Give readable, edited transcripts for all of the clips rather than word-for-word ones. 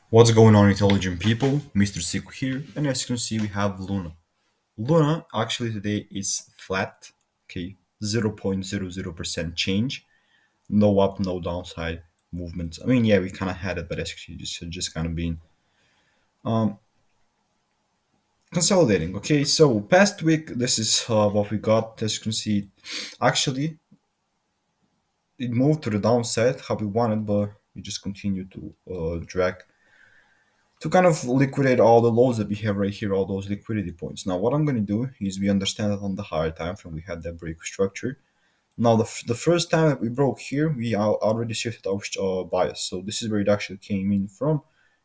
What's going on, intelligent people? Mr. Siku here, and as you can see, we have Luna. Luna actually today is flat, okay, 0.00% change, no up, no downside movements. I mean, yeah, we kind of had it, but actually just kind of been um, consolidating. Okay, so past week, this is what we got. As you can see, actually, it moved to the downside how we wanted, but we just continue to drag to kind of liquidate all the lows that we have right here, all those liquidity points. Now, what I'm going to do is we understand that on the higher time frame we had that break structure. Now, the first time that we broke here, we already shifted our bias. So this is where it actually came in from,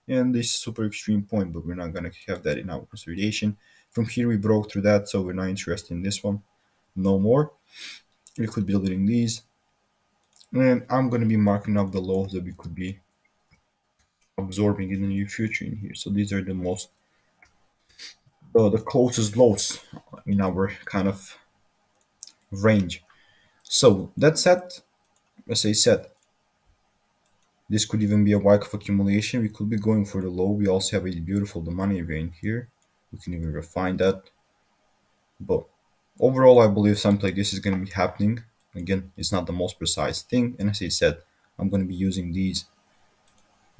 and this super extreme point, but we're not going to have that in our consideration. From here, we broke through that, so we're not interested in this one. No more. We could be deleting these, and I'm going to be marking up the lows that we could be absorbing in the near future in here. So these are the most the closest lows in our kind of range. So that said, as I said, this could even be a Wyckoff accumulation. We could be going for the low. We also have a beautiful the money vein here. We can even refine that. But overall, I believe something like this is going to be happening. Again, it's not the most precise thing. And as I said, I'm going to be using these.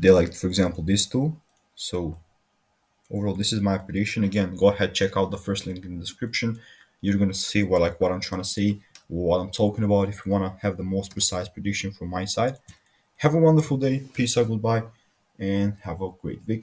They like, for example, this tool. So overall, this is my prediction. Again, go ahead, check out the first link in the description. You're gonna see what I'm trying to say, what I'm talking about. If you wanna have the most precise prediction from my side, have a wonderful day. Peace out, goodbye, and have a great week.